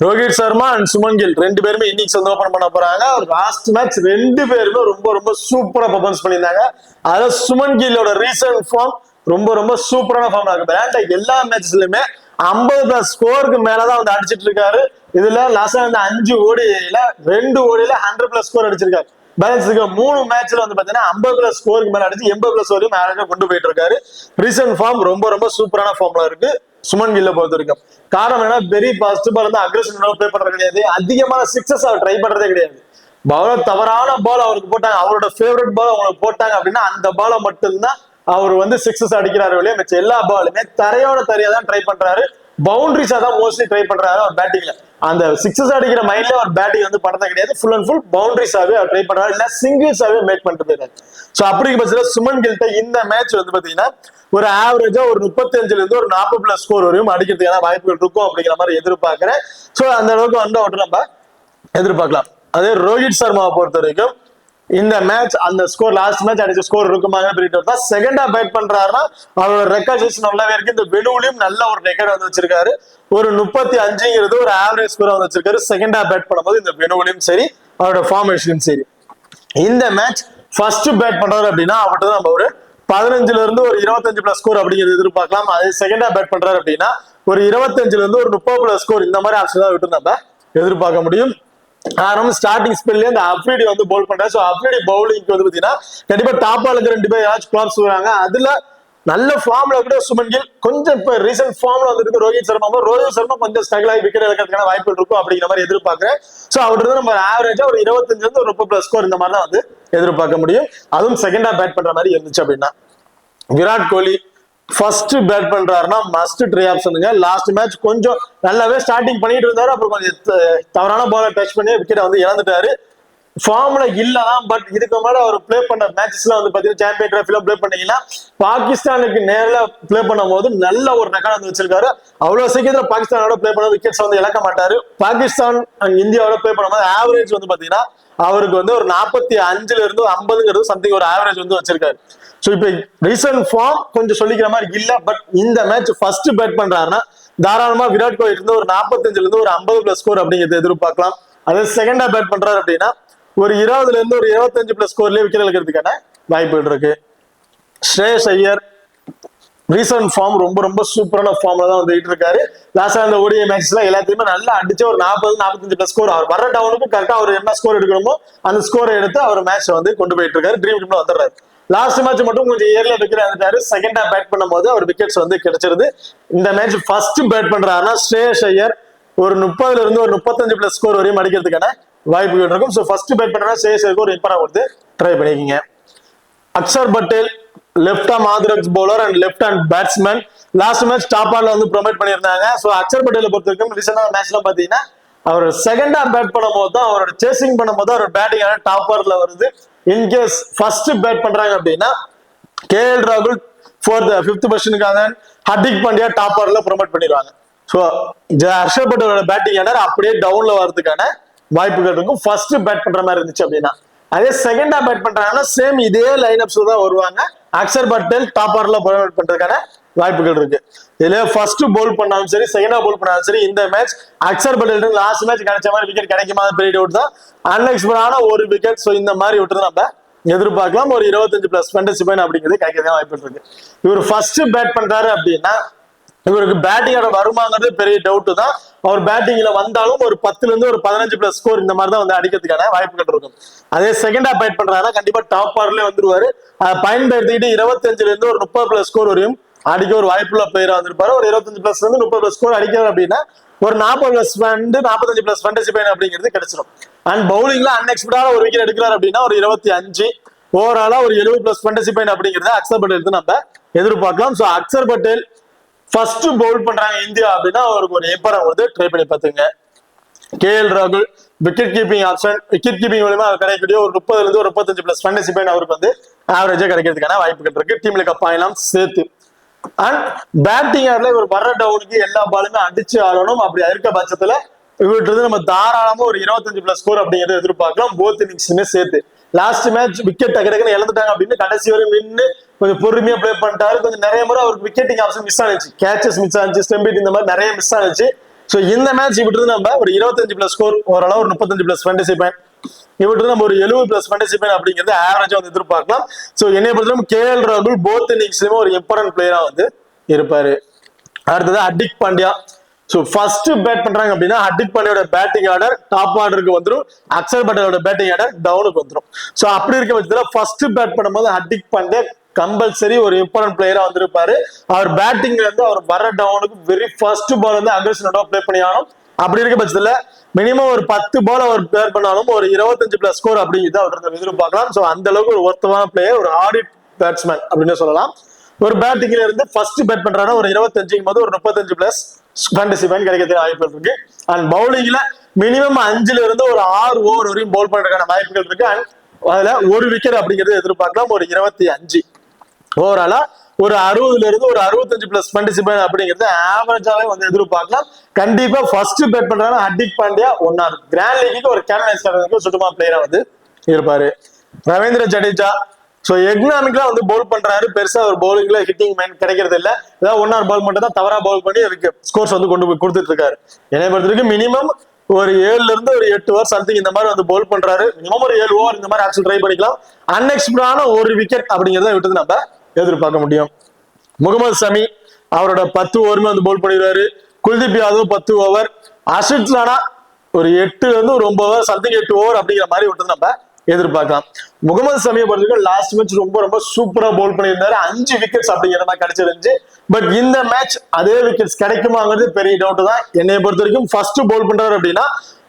ரோஹித் சர்மா அண்ட் சுமன் கில் 2 பேருமே இன்னிங்ஸ் வந்து ஓபன் பண்ண போறாங்க. லாஸ்ட் மேட்ச் 2 பேருமே ரொம்ப சூப்பரா பெர்ஃபார்மன்ஸ் பண்ணியிருந்தாங்க. அதாவது சுமன் கில்லோட ரீசன்ட் ஃபார்ம் ரொம்ப சூப்பரான ஃபார்ம் இருக்கு. எல்லா மேட்ச்லயுமே 50+ ஸ்கோருக்கு மேலதான் வந்து அடிச்சிட்டு இருக்காரு. இதுல லாஸ்டா வந்து 5 ஓடியில 2 ஓடியில 100+ ஸ்கோர் அடிச்சிருக்காரு. பேலன்ஸ் இருக்க 3 மேட்ச்ல வந்து பாத்தீங்கன்னா 50+ ஸ்கோருக்கு மேல அடிச்சு 80+ வரையும் ஆவரேஜா கொண்டு போயிட்டு இருக்காரு. ரீசன்ட் ஃபார்ம் ரொம்ப ரொம்ப சூப்பரான ஃபார்ம்ல இருக்கு சுமன் கில்ல பொறுத்த வரைக்கும். காரணம் என்ன, வெரி ஃபர்ஸ்ட் பால் வந்து அக்ரெசிவ் ப்ளே பண்றது கிடையாது, அதிகமான சிக்ஸஸ் அவர் ட்ரை பண்றதே கிடையாது. பவுலர் தவறான பால் அவருக்கு போட்டாங்க, அவரோட ஃபேவரட் பால் அவங்களுக்கு போட்டாங்க அப்படின்னா அந்த பாலை மட்டும்தான் அவர் வந்து சிக்ஸஸ் அடிக்கிறாரு இல்லையா, மிச்ச எல்லா பாலுமே தரையோட தரையா தான் ட்ரை பண்றாரு. பவுண்டரிஸா தான் மோஸ்ட்லி ட்ரை பண்றாரு அவர் பேட்டிங்ல. அந்த சிக்ஸஸ் அடிக்கிற மைண்ட்ல அவர் பேட்டிங் வந்து பண்றது கிடையாது, ஃபுல் அண்ட் ஃபுல் பவுண்டரிஸாவே அவர் ட்ரை பண்றாரு, இல்ல சிங்கிள்ஸாவே மேக் பண்ணிட்டு போயிருக்காரு. சோ அப்படி பட்சத்துல சுமன் கில்ட்ட இந்த மேட்ச் வந்து பாத்தீங்கன்னா ஒரு ஆவரேஜா ஒரு 35ல இருந்து ஒரு 40+ ஸ்கோர் வரையும் அடிக்கிறதுக்கான வாய்ப்புகள் இருக்கும் அப்படிங்கிற மாதிரி எதிர்பார்க்கிறேன். சோ அந்த அளவுக்கு வந்து அவர்கிட்ட நம்ம எதிர்பார்க்கலாம். அதே ரோஹித் சர்மாவை பொறுத்த வரைக்கும் இந்த மேட்ச் அந்த ஸ்கோர் லாஸ்ட் மேட்ச் அடிச்ச ஸ்கோர் இருக்குமாக சொல்லிட்டு செகண்டா பேட் பண்றாருன்னா அவரோட ரெக்கார்ட் நல்லாவே இருக்கு. இந்த வெனுவிலையும் நல்ல ஒரு ரெக்கார்ட் வந்து வச்சிருக்காரு. ஒரு 35ங்கிறது ஒரு ஆவரேஜ் ஸ்கோர் வந்து வச்சிருக்காரு செகண்டா பேட் பண்ணும்போது. இந்த வெனுவிலையும் சரி அவரோட ஃபார்மேஷனும் சரி. இந்த மேட்ச் ஃபர்ஸ்ட் பேட் பண்றாரு அப்படின்னா அவர்கிட்ட நம்ம ஒரு 15ல இருந்து ஒரு 25+ ஸ்கோர் அப்படிங்கிறது எதிர்பார்க்கலாம். அதே செகண்டா பேட் பண்றாரு அப்படின்னா ஒரு 25ல இருந்து ஒரு 30+ ஸ்கோர் இந்த மாதிரி ஆப்ஷன் தான் விட்டு நம்ம எதிர்பார்க்க முடியும். ஆரம்பம் ஸ்டார்டிங் ஸ்பெல்ல இந்த அப்ரிடி வந்து பவுல் பண்றாரு. சோ அப்ரிடி பவுலிங்க்கு வந்து பாத்தீங்கன்னா கண்டிப்பா டாப் ஆளுக்கு 2 பேர் யாராச்சும் கிளாப்ஸ் வராங்க. அதுல நல்ல ஃபார்ம்ல கூட சுமன் கில் கொஞ்சம் இப்ப ரீசென்ட் ஃபார்ம்ல வந்துருக்கு ரோஹித் சர்மா கொஞ்சம் ஸ்ட்ரகிள் ஆகி விக்கெட் எடுக்கிறதுக்கான வாய்ப்புகள் இருக்கும் அப்படிங்கிற மாதிரி எதிர்பார்க்கிறேன். சோ அவர்கிட்ட நம்ம ஆவரேஜா ஒரு 25ல இருந்து ஒரு 30+ ஸ்கோர் இந்த மாதிரி தான் வந்து எதிர்பார்க்க முடியும். அதுவும் செகண்டா பேட் பண்ற மாதிரி இருந்துச்சு அப்படின்னா. விராட் கோலி ஃபர்ஸ்ட் பேட் பண்றாருன்னா மஸ்ட் ட்ரை ஆப்ஷனுங்க. லாஸ்ட் மேட்ச் கொஞ்சம் நல்லாவே ஸ்டார்டிங் பண்ணிட்டு இருந்தாரு, அப்புறம் கொஞ்சம் தவறான பாலை டச் பண்ணி விக்கெட்டை வந்து இழந்துட்டாரு. ஃபார்ம்ல இல்லதான், பட் இதுக்கு மேல அவர் பிளே பண்ண மேட்சஸ்ல வந்து பாத்தீங்கன்னா சாம்பியன் டிராஃபில பிளே பண்ணீங்கன்னா பாகிஸ்தானுக்கு நேரில் பிளே பண்ணும் போது நல்ல ஒரு ரெக்கார்ட் வந்து வச்சிருக்காரு. அவ்வளவு சீக்கிரத்துல பாகிஸ்தானோட பிளே பண்ண விக்கெட்ஸ் வந்து இழக்க மாட்டாரு. பாகிஸ்தான் அண்ட் இந்தியாவோட பிளே பண்ணும்போது ஆவரேஜ் வந்து பாத்தீங்கன்னா அவருக்கு வந்து ஒரு 45ல இருந்து 50ங்கிறது சம்திங் ஒரு ஆவரேஜ் வந்து வச்சிருக்காரு. சோ இப்ப ரீசன்ட் ஃபார்ம் கொஞ்சம் சொல்லிக்கிற மாதிரி இல்ல, பட் இந்த மேட்ச் ஃபர்ஸ்ட் பேட் பண்றாருன்னா தாராளமா விராட் கோலி இருந்து ஒரு 45ல இருந்து ஒரு 50+ ஸ்கோர் அப்படிங்கிறது எதிர்பார்க்கலாம். அதே செகண்டா பேட் பண்றாரு அப்படின்னா ஒரு 20ல இருந்து ஒரு 25+ ஸ்கோர்லயே விக்கெட் எடுக்கிறதுக்கான வாய்ப்புகள் இருக்கு. ஸ்ரேயஸ் ஐயர் ரீசன்ட் ஃபார்ம் ரொம்ப ரொம்ப சூப்பரான ஃபார்ம்ல தான் வந்துட்டு இருக்காரு. லாஸ்டா அந்த ஓடிஐ மேட்ச்ல எல்லாத்தையுமே நல்லா அடிச்சு ஒரு 40-45+ ஸ்கோர் அவர் வர டவுனுக்கு கரெக்டா அவர் என்ன ஸ்கோர் எடுக்கணுமோ அந்த ஸ்கோரை எடுத்து அவர் மேட்ச் வந்து கொண்டு போயிட்டு இருக்காரு. ட்ரீம் டீம்ல வந்துடுறாரு. லாஸ்ட் மேட்ச் மட்டும் கொஞ்சம் ஏர்ல விக்கெட் வந்துட்டாரு. செகண்டா பேட் பண்ணும்போது அவர் விக்கெட்ஸ் வந்து கிடைச்சிருது. இந்த மேட்ச் ஃபர்ஸ்ட் பேட் பண்றாருன்னா ஸ்ரேயஸ் ஐயர் ஒரு 30ல இருந்து ஒரு 35+ ஸ்கோர் வரையும் அடிக்கிறதுக்கான வாய்ப்புகள் இருக்கும். ஸோ ஃபர்ஸ்ட் பேட் பண்றா ஸ்ரேயஸ் ஐயருக்கு ஒரு இம்பார்ட்டன் கொடுத்து ட்ரை பண்ணிக்கோங்க. Axar Patel left arm orthodox bowler and left hand batsman. Last match top ஆர்டர்ல வந்து ப்ரொமோட் பண்ணியிருந்தாங்க. ஸோ அக்ஷர் பட்டேலை பொறுத்த வரைக்கும் ரீசெண்டான மேட்ச்ல பாத்தீங்கன்னா அவர் செகண்டா பேட் பண்ணும்போது தான் அவரோட சேசிங் பண்ணும்போது அவர் பேட்டிங் டாப் ஆர்டர்ல வருது. இன்கேஸ் ஃபர்ஸ்ட் பேட் பண்றாங்க அப்படின்னா கேஎல் ராகுல் 5th பொசிஷனுக்காக ஹர்திக் பாண்டியா டாப் ஆர்டர்ல ப்ரொமோட் பண்ணிடுவாங்க. ஸோ ஹர்ஷர் பட்டேலோட பேட்டிங் அப்படியே டவுன்ல வரதுக்கான வாய்ப்புகள் இருக்கும் ஃபர்ஸ்ட் பேட் பண்ற மாதிரி இருந்துச்சு அப்படின்னா. அதே செகண்டா பேட் பண்றாங்கன்னா சேம் இதே லைன் அப்ஸ்ல தான் வருவாங்க. அக்ஷர் பட்டேல் டாப் ஆர்டர்ல ப்ரொமோட் பண்றதுக்கான வாய்ப்புகள் இருக்கு. இதுல ஃபர்ஸ்ட் பவுல் பண்ணாலும் சரி செகண்டா பவுல் பண்ணாலும் சரி இந்த match Axar Patel last match கிடைச்ச மாதிரி விக்கெட் கிடைக்குமா பெரிய டவுட் தான். அன்எக்ஸ்பெக்டடான ஒரு விக்கெட். ஸோ இந்த மாதிரி விட்டு நம்ம எதிர்பார்க்கலாம். ஒரு 25+ ஃபேண்டசி பாயிண்ட் அப்படிங்கிறது கிடைக்கிறதுக்கான வாய்ப்பு இருக்கு. இவர் ஃபர்ஸ்ட் பேட் பண்றாரு அப்படின்னா இவருக்கு பேட்டிங் ஆட வருமாங்கிறது பெரிய டவுட் தான். அவர் பேட்டிங்ல வந்தாலும் ஒரு 10ல இருந்து ஒரு 15+ ஸ்கோர் இந்த மாதிரி தான் வந்து அடிக்கிறதுக்கான வாய்ப்புகள் இருக்கும். அதே செகண்டா பேட் பண்றாருன்னா கண்டிப்பா டாப் ஆர்டர்ல வந்துருவாரு. அதை பயன்படுத்திக்கிட்டு 25ல இருந்து ஒரு 30+ ஸ்கோர் வரையும் அடிக்க ஒரு வாய்ப்புள்ள பிளேயரா வந்திருப்பாரு. ஒரு 25+ இருந்து 30+ ஸ்கோர் அடிக்கிறார் அப்படின்னா ஒரு 40+ ஃபேண்டசி பாயிண்ட் அப்படிங்கிறது கிடைச்சிடும். அண்ட் பவுலிங்ல அன்எக்ஸ்பெக்டடான ஒரு விக்கெட் எடுக்கிறார் அப்படின்னா ஒரு 25 ஓவராலா ஒரு 70+ ஃபேண்டசி பாயிண்ட் அப்படிங்கிறத அக்ஷர் பட்டேல் நம்ம எதிர்பார்க்கலாம். So Axar Patel first bowl பண்றாங்க இந்தியா அப்படின்னா அவருக்கு ஒரு எம்பரம் வந்து ட்ரை பண்ணி பார்த்துங்க. கேஎல் ராகுல் wicket keeping option, wicket keeping மூலமா கிடைக்கக்கூடிய ஒரு 30ல இருந்து ஒரு 35+ ஃபேண்டசி பாயிண்ட் அவருக்கு வந்து ஆவரேஜா கிடைக்கிறதுக்கான வாய்ப்புகள் இருக்கு. டீம்ல கப்பாயெல்லாம் சேர்த்து. அண்ட் பேட்டிங் ஆர்ல இவர் வர்ற டவுனுக்கு எல்லா பாலுமே அடிச்சு ஆடணும். அப்படி இருக்க பட்சத்துல இவர்கிட்ட நம்ம தாராளமா ஒரு 25+ ஸ்கோர் அப்படிங்கிறத எதிர்பார்க்கலாம். போத் இன்னிங்ஸுமே சேர்த்து. லாஸ்ட் மேட்ச் விக்கெட் டக்கு இழந்துட்டாங்க அப்படின்னு கடைசி வரை நின்று கொஞ்சம் பொறுமையா பிளே பண்ணிட்டாரு. கொஞ்சம் நிறைய முறை அவருக்கு விக்கெட்டிங் ஆப்ஷன் மிஸ் ஆனிச்சு, கேச்சஸ் மிஸ் ஆனிச்சு, ஸ்டெம்பிட் இந்த மாதிரி நிறைய மிஸ் ஆனிச்சு. ஸோ இந்த மேட்ச் இப்படி நம்ம ஒரு 25+ ஸ்கோர் ஓரளவு ஒரு 35+ ஃபேண்டசி பாயிண்ட் இவர்கிட்ட நம்ம ஒரு 70+ ஃபேண்டசி பாயிண்ட் அப்படிங்கிறது ஆவரேஜா வந்து எதிர்பார்க்கலாம். ஸோ என்னை பொறுத்தவரை கேஎல் ராகுல் போத் இன்னிங்ஸ்லயுமே ஒரு இம்பார்ட்டன்ட் பிளேயரா வந்து இருப்பாரு. அடுத்தது Hardik Pandya so first bat பண்றாங்க அப்படின்னா ஹர்திக் பாண்டியோட பேட்டிங் ஆர்டர் டாப் ஆர்டருக்கு வந்துடும், அக்ஷர் பட்டேலோட பேட்டிங் ஆர்டர் டவுனுக்கு வந்துடும். சோ அப்படி இருக்க பட்சத்துல ஃபர்ஸ்ட் பேட் பண்ணும்போது ஹர்திக் பாண்டியா கம்பல்சரி ஒரு இம்பார்ட்டன்ட் பிளேயரா வந்திருப்பாரு. அவர் பேட்டிங்ல இருந்து அவர் வர டவுனுக்கு வெரி ஃபர்ஸ்ட் பால் வந்து அக்ரஷனோட பிளே பண்ணி ஆகணும். அப்படி இருக்க பட்சத்துல மினிமம் ஒரு 10 பால் அவர் பேர் பண்ணாலும் ஒரு 25+ ஸ்கோர் அப்படிங்கிறது அவர் எதிர்பார்க்கலாம். சோ அந்த அளவுக்கு ஒரு ஒர்த்தமான பிளேயர், ஒரு ஆடிட் பேட்ஸ்மேன் அப்படின்னு சொல்லலாம். ஒரு பேட்டிங்ல இருந்து ஃபர்ஸ்ட் பேட் பண்றாரு ஒரு 25 போது ஒரு 35+ ஃபேண்டசி பாயிண்ட் கிடைக்கிறதுக்கு வாய்ப்புகள் இருக்கு. அண்ட் பவுலிங்ல மினிமம் 5ல இருந்து ஒரு 6 ஓவர் வரையும் பவுல் பண்றதுக்கான வாய்ப்புகள் இருக்கு. அண்ட் அதுல ஒரு விக்கெட் அப்படிங்கிறது எதிர்பார்க்கலாம். ஒரு 25 ஓவராலா ஒரு 60ல இருந்து ஒரு 65+ ஃபேண்டசி பாயிண்ட் அப்படிங்கிறது ஆவரேஜாவே வந்து எதிர்பார்க்கலாம். கண்டிப்பா ஃபர்ஸ்ட் பேட் பண்றாரு ஹர்திக் பாண்டியா ஒன்னார் கிராண்ட் லீக்கு ஒரு கேப்டன் சுத்தமா பிளேயரா வந்து இருப்பாரு. ரவீந்திர ஜடேஜா சோ எக்னாமிக்கலா வந்து பவுல் பண்றாரு, பெருசா ஒரு பவுலிங்ல ஹிட்டிங் மைண்ட் கிடைக்கிறது இல்ல, ஏதாவது 1 பால் மட்டும் தான் தவறா பவுல் பண்ணி அதுக்கு ஸ்கோர்ஸ் வந்து கொண்டு போய் கொடுத்துட்டு இருக்காரு. என்னை பொறுத்தவரைக்கும் மினிமம் ஒரு 7ல இருந்து ஒரு 8 ஓவர் சம்திங் இந்த மாதிரி வந்து பவுல் பண்றாரு. மினிமம் ஒரு 7 ஓவர் இந்த மாதிரி ஆக்சுவல் ட்ரை பண்ணிக்கலாம். அன்எக்ஸ்பெக்டான ஒரு விக்கெட் அப்படிங்கிறத விட்டு நம்ம எதிர்பார்க்க முடியும். முகமது ஷமி அவரோட 10 ஓவருமே வந்து பவுல் பண்ணிடுவாரு. குல்தீப் யாதவ் 10 ஓவர், அர்ஷித் ராணா ஒரு 8ல இருந்து ஒரு 9 ஓவர் சம்திங் 8 ஓவர் அப்படிங்கிற மாதிரி விட்டு நம்ம எதிர்பார்க்கலாம். முகமது ஷமியை பொறுத்தவரைக்கும் லாஸ்ட் மேட்ச் ரொம்ப சூப்பரா பவுல் பண்ணியிருந்தாரு. 5 விக்கெட்ஸ் அப்படிங்கிற மாதிரி கிடைச்சிருந்துச்சு. பட் இந்த மேட்ச் அதே விக்கெட்ஸ் கிடைக்குமாங்கிறது பெரிய டவுட் தான். என்னை பொறுத்த வரைக்கும் ஃபர்ஸ்ட் பவுல் பண்றாரு அப்படின்னா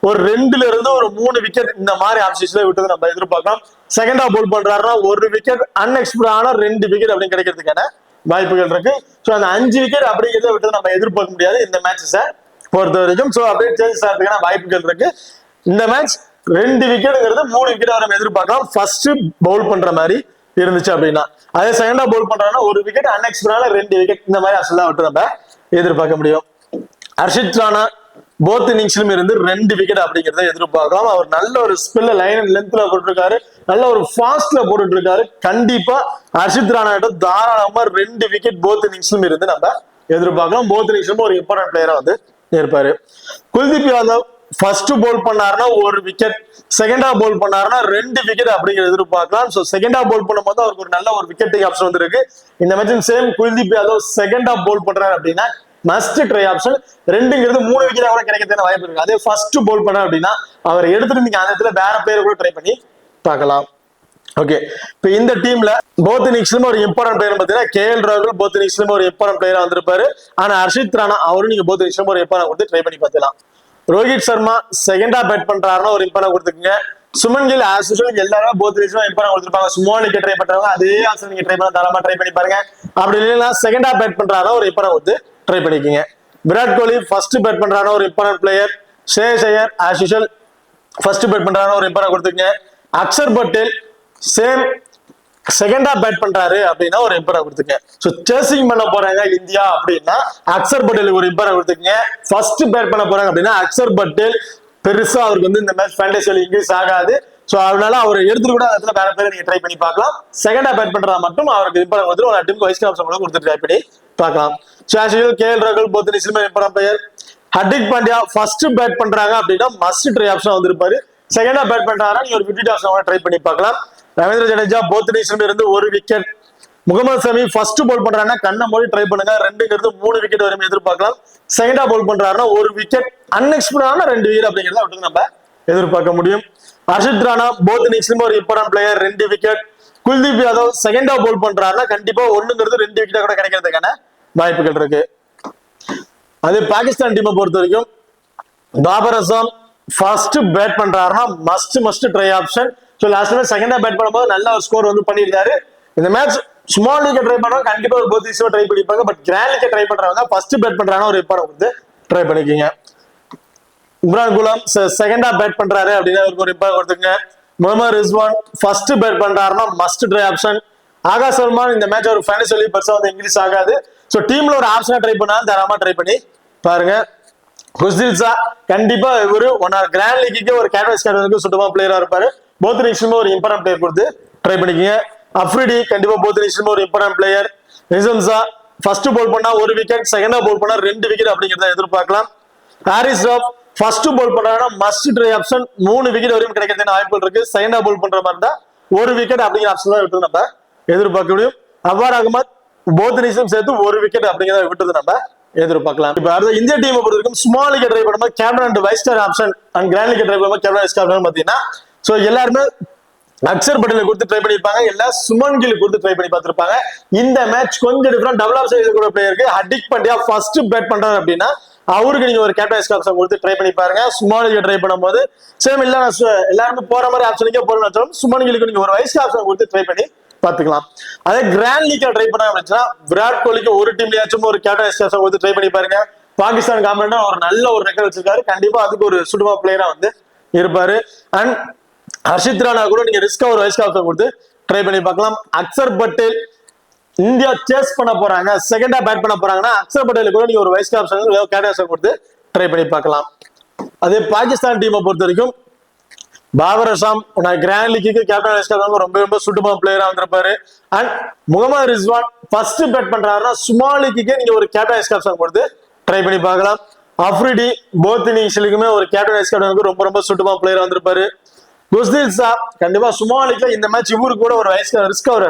ஒரு 2ல இருந்து ஒரு 3 விக்கெட் இந்த மாதிரி ஆப்ஷன்ஸ்ல விட்டு நம்ம எதிர்பார்க்கலாம். செகண்டா பவுல் பண்றாருன்னா ஒரு விக்கெட், அன்எக்ஸ்பெக்டான 2 விக்கெட் அப்படின்னு கிடைக்கிறதுக்கான வாய்ப்புகள் இருக்கு. ஸோ அந்த 5 விக்கெட் அப்படிங்கிறத விட்டு நம்ம எதிர்பார்க்க முடியாது இந்த மேட்சஸை பொறுத்த வரைக்கும். ஸோ அப்படியே சேஞ்ச் ஆகிறதுக்கான வாய்ப்புகள் இருக்கு. இந்த மேட்ச் 2 விக்கெட்டுங்கிறது 3 விக்கெட் வரை எதிர்பார்க்கலாம் ஃபர்ஸ்ட் பவுல் பண்ற மாதிரி இருந்துச்சு அப்படின்னா. அதே செகண்டா பவுல் பண்றாங்கன்னா ஒரு விக்கெட், அன்எக்ஸ்பெக்டான 2 விக்கெட் இந்த மாதிரி அசலா விட்டு நம்ம எதிர்பார்க்க முடியும். அர்ஷித் ராணா போத் இன்னிங்ஸ்லயும் இருந்து 2 விக்கெட் அப்படிங்கிறத எதிர்பார்க்கலாம். அவர் நல்ல ஒரு ஸ்பில்ல லைன் அண்ட் லென்த்ல போட்டுருக்காரு, நல்ல ஒரு ஃபாஸ்ட்ல போட்டுட்டு இருக்காரு. கண்டிப்பா அர்ஷித் ராணா கிட்ட தாராளமா 2 விக்கெட் போத் இன்னிங்ஸ்லயும் இருந்து நம்ம எதிர்பார்க்கலாம். போத் இன்னிங்ஸ்லயும் ஒரு இம்பார்ட்டன்ட் பிளேயரா வந்து இருப்பாரு. குல்தீப் யாதவ் ஃபர்ஸ்ட் பவுல் பண்ணாருன்னா ஒரு விக்கெட், செகண்டா பவுல் பண்ணாருன்னா 2 விக்கெட் அப்படிங்கிறது எதிர்பார்க்கலாம். சோ செகண்டா பவுல் பண்ணும்போது அவருக்கு ஒரு நல்ல ஒரு விக்கெட் ஆப்ஷன் வந்துருக்கு. இந்த மேட்ச் சேம் குல்தீப் யாதவ் செகண்டா பவுல் பண்றாரு அப்படின்னா மஸ்ட் ட்ரை ஆப்ஷன் 2ங்கிறது 3 விக்கெட் கூட கிடைக்கிறதுக்கான வாய்ப்பு இருக்கு. அதே ஃபர்ஸ்ட் பவுல் பண்ண அப்படின்னா அவர் எடுத்துட்டு நீங்க அந்த இடத்துல வேற பிளேயர் கூட ட்ரை பண்ணி பார்க்கலாம். ஓகே, இப்போ இந்த டீம்ல போத் இன்னிங்ஸ்லயும் ஒரு இம்பார்ட்டன்ட் பிளேயர் பார்த்தீங்கன்னா கேஎல் ராகுல் போத் இன்னிங்ஸ்லயும் ஒரு இம்பார்ட்டன்ட் பிளேயரா வந்திருப்பாரு. ஆனா ஹர்ஷித் ராணா அவரும் நீங்க போத் இன்னிங்ஸ்லயும் ஒரு இம்பார்ட்டன்ட் கொடுத்து ட்ரை பண்ணி பார்க்கலாம். ரோஹித் சர்மா செகண்டா பேட் பண்றாருன்னா ஒரு இம்பார்ட்டன்ட் கொடுத்துக்கங்க. சுமன் கில் ஆஸ் யூசுவல் எல்லாரும் போத் இன்னிங்ஸ்லயும் இம்பார்ட்டன்ட் கொடுத்துருப்பாங்க. ஸ்மால் விக்கெட் ட்ரை பண்றாங்க, அதே ஆப்ஷன் நீங்க ட்ரை பண்ண தாராளமா ட்ரை பண்ணி பாருங்க. அப்படி இல்லைன்னா செகண்டா பேட் பண்றாருன்னா ஒரு இம்பார்ட்டன்ட் கொடுத்து ட்ரை பண்ணிக்கங்க. விராட் கோலி ஃபர்ஸ்ட் பேட் பண்றாருன்னா ஒரு important player. Shreyas Iyer as usual first bat பண்றாருன்னா ஒரு இம்பார்ட்டன்ட் கொடுத்துக்கங்க. அக்ஷர் பட்டேல் சேம் செகண்டா பேட் பண்றாரு அப்படின்னா ஒரு இம்பார்ட்டன்ட் கொடுத்துங்க. சோ சேசிங் பண்ண போறாங்க இந்தியா அப்படின்னா அக்ஷர் பட்டேலுக்கு ஒரு இம்பார்ட்டன்ட் கொடுத்துங்க. ஃபர்ஸ்ட் பேட் பண்ண போறாங்க அப்படின்னா அக்ஷர் பட்டேல் பெருசா அவருக்கு வந்து இந்த மேட்ச் ஃபேண்டசியில் இன்க்ரீஸ் ஆகாது. சோ அதனால அவர் எடுத்துட்டு கூட இடத்துல வேற பேரை நீங்க ட்ரை பண்ணி பார்க்கலாம். செகண்டா பேட் பண்றதா மட்டும் அவருக்கு இம்பார்ட்டன்ட் கொடுத்து ஒரு டீமுக்கு வைஸ் கேப்டன் கூட கொடுத்து ட்ரை பண்ணி பார்க்கலாம். கேஎல் ராகுல் போத் இன்னிங்ஸ்லயும் important player. Hardik Pandya first bat பண்றாங்க அப்படின்னா மஸ்ட் ட்ரை ஆப்ஷன் வந்திருப்பாரு. செகண்டா பேட் பண்றாங்கன்னா நீங்க ஒரு 50 ஆப்ஷன் ட்ரை பண்ணி பார்க்கலாம். ரவீந்திர ஜடேஜா போத் இன்னிங்ஸ்ல இருந்து ஒரு wicket. Mohammed Shami first bowl பண்றாங்கன்னா கண்ணை மூடி ட்ரை பண்ணுங்க. 2ங்கிறது 3 விக்கெட் வரையும் எதிர்பார்க்கலாம். செகண்டா பவுல் பண்றாருன்னா ஒரு விக்கெட், அன்எக்ஸ்பெக்டான 2 விக்கெட் அப்படிங்கிறத விட்டு நம்ம எதிர்பார்க்க முடியும். அர்ஷித் ராணா போத் இன்னிங்ஸ்லயும் ஒரு important player 2 wicket. Kuldeep Yadav செகண்டா பவுல் பண்றாருன்னா கண்டிப்பா 1ங்கிறது 2 விக்கெட் கூட கிடைக்கிறதுக்கான வாய்ப்புகள் இருக்கு. அதே பாகிஸ்தான் டீமை பொறுத்த வரைக்கும் பாபர் அசாம் ஃபர்ஸ்ட் பேட் பண்றாருன்னா must try option. So last match செகண்டா பேட் பண்ணும்போது நல்ல ஒரு ஸ்கோர் வந்து பண்ணியிருக்காரு. இந்த மேட்ச் ஸ்மால் லீக் ட்ரை பண்றவங்க கண்டிப்பா ஒரு போத் இன்னிங்ஸ் ட்ரை பண்ணிப்பாங்க. பட் கிராண்ட் லீக் ட்ரை பண்றவங்க ஃபர்ஸ்ட் பேட் பண்றாங்க ஒரு இம்பார்ட்டன்ட் வந்து ட்ரை பண்ணிக்கீங்க. இம்ரான் குலாம் செகண்டா பேட் பண்றாரு அப்படின்னா ஒரு இம்பார்ட்டன்ட் கொடுத்துங்க. முகமது ரிஸ்வான் ஃபர்ஸ்ட் பேட் பண்றாருன்னா must try option. Akash Salman இந்த மேட்ச் ஒரு ஃபைனல் பெருசா வந்து இன்க்ரீஸ் ஆகாது. ஸோ டீம்ல ஒரு ஆப்ஷனா ட்ரை பண்ணாலும் தாராளமா ட்ரை பண்ணி பாருங்க. குஸ்தில் ஷா கண்டிப்பா இவரு கிராண்ட் லீக்கு ஒரு கேன்வாஸ் கேட்டதுக்கு சுத்தமா பிளேயரா இருப்பாரு. போத் இன்னிங்ஸ்லயும் ஒரு இம்பார்ட்டன்ட் பிளேயர் கொடுத்து ட்ரை பண்ணிக்கங்க. அஃப்ரிடி கண்டிப்பா போத் இன்னிங்ஸ்லயும் ஒரு important player. Naseem Shah first bowl பண்ணா ஒரு விக்கெட், செகண்டா பவுல் பண்ணா 2 விக்கெட் அப்படிங்கிறத எதிர்பார்க்கலாம். ஹாரிஸ் ராவ் ஃபர்ஸ்ட் பவுல் பண்றாங்கன்னா மஸ்ட் ட்ரை ஆப்ஷன் 3 விக்கெட் வரையும் கிடைக்கிறதுக்கு வாய்ப்புகள் இருக்கு. செகண்டா பவுல் பண்ற மாதிரி இருந்தா ஒரு விக்கெட் அப்படிங்கிற ஆப்ஷன் தான் விட்டு நம்ம எதிர்பார்க்க முடியும். அவ்வார் அகமத் போத் இன்னிங்ஸ்லயும் சேர்த்து ஒரு விக்கெட் அப்படிங்கிறத விட்டு நம்ம எதிர்பார்க்கலாம். இப்ப அடுத்த இந்திய டீமை பொறுத்த வரைக்கும் ஸ்மால் லீக் ட்ரை பண்ணும்போது captain and vice captain option and grand league try பண்ணும்போது கேப்டன் வைஸ் கேப்டன் பாத்தீங்கன்னா சோ எல்லாருமே அக்ஷர் பட்டேல் கொடுத்து ட்ரை பண்ணிருப்பாங்க, இல்ல சுமன் கில் கொடுத்து ட்ரை பண்ணி பார்த்திருப்பாங்க. இந்த மேட்ச் கொஞ்சம் டிஃபரெண்ட். டபுள் ஆஃப் செய்யக்கூடிய பிளேயருக்கு ஹர்திக் பாண்டியா ஃபர்ஸ்ட் பேட் பண்றாரு அப்படின்னா அவருக்கு நீங்க ஒரு கேப்டன் வைஸ் கேப்டன் கொடுத்து ட்ரை பண்ணி பாருங்க. ஸ்மால் லீக் ட்ரை பண்ணும்போது சேம் இல்ல எல்லாருமே போற மாதிரி ஆப்ஷனுக்கே போறோம்னு சுமன் கிலுக்கு நீங்க ஒரு வைஸ் கேப்டன் கொடுத்து ட்ரை பண்ணி பாத்துக்கலாம். அதே கிராண்ட் லீக்ல ட்ரை பண்ணா விராட் கோலிக்கு ஒரு டீம்லயாச்சும் ஒரு கேப்டன் வைஸ் கேப்டன் கொடுத்து ட்ரை பண்ணி பாருங்க. பாகிஸ்தான் காமெண்டா ஒரு நல்ல ஒரு ரெக்கார்ட் வச்சிருக்காரு, கண்டிப்பா அதுக்கு ஒரு சுடுமா பிளேயரா வந்து இருப்பாரு. அண்ட் ஹர்ஷித் ராணா கூட நீங்க ரிஸ்கா ஒரு வைஸ் கேப்டன் கொடுத்து ட்ரை பண்ணி பார்க்கலாம். அக்ஷர் பட்டேல் இந்தியா சேஸ் பண்ண போறாங்க, செகண்டா பேட் பண்ண போறாங்கன்னா அக்ஷர் பட்டேல் கூட நீங்க ஒரு வைஸ் கேப்டன் கொடுத்து ட்ரை பண்ணி பார்க்கலாம். அதே பாகிஸ்தான் டீமை பொறுத்த வரைக்கும் பாபர் அசாம் கிராண்ட் லீக்கு கேப்டன் வைஸ் கேப்டன் ரொம்ப ரொம்ப சூட்டபிள் பிளேயரா வந்திருப்பாரு. And Mohammad Rizwan first bat பண்றாருன்னா ஸ்மால் லீக்கு நீங்க ஒரு கேப்டன் வைஸ் கேப்டன் கொடுத்து ட்ரை பண்ணி பார்க்கலாம். அஃப்ரிடி போத் இன்னிங்ஸ்லுக்குமே ஒரு கேப்டன் வைஸ் கேப்டனுக்கு ரொம்ப ரொம்ப சூட்டபிள் பிளேயரா வந்திருப்பாரு. குஸ்தில் சாப் கண்டிப்பா ஸ்மால் லீக்ல இந்த மேட்ச் இவருக்கு கூட ஒரு வைஸ் ரிஸ்க் ஒரு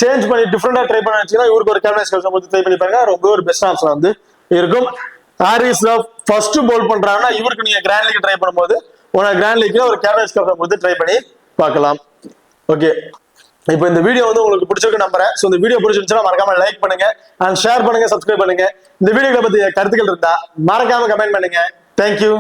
சேஞ்ச் பண்ணி டிஃபரெண்டா ட்ரை பண்ண வச்சீங்கன்னா இவருக்கு ஒரு கேப்டன் வைஸ் கேப்டன் கொடுத்து ட்ரை பண்ணி பாருங்க, ரொம்ப ஒரு பெஸ்ட் ஆப்ஷன் வந்து இருக்கும். ஹாரிஸ் ராவ் ஃபர்ஸ்ட் பவுல் பண்றாங்கன்னா இவருக்கு நீங்க கிராண்ட் லீக் ட்ரை பண்ணும்போது கிராண்ட் லீக்ல ஒரு கேப்டன் வைஸ் கேப்டன் கொடுத்து ட்ரை பண்ணி பார்க்கலாம். ஓகே, இப்போ இந்த வீடியோ வந்து உங்களுக்கு பிடிச்சிருக்கு நம்புறேன். சோ இந்த வீடியோ பிடிச்சிருந்துச்சுன்னா மறக்காம லைக் பண்ணுங்க அண்ட் ஷேர் பண்ணுங்க, சப்ஸ்கிரைப் பண்ணுங்க. இந்த வீடியோவை பத்தி கருத்துக்கள் இருந்தா மறக்காம கமெண்ட் பண்ணுங்க. தேங்க்யூ.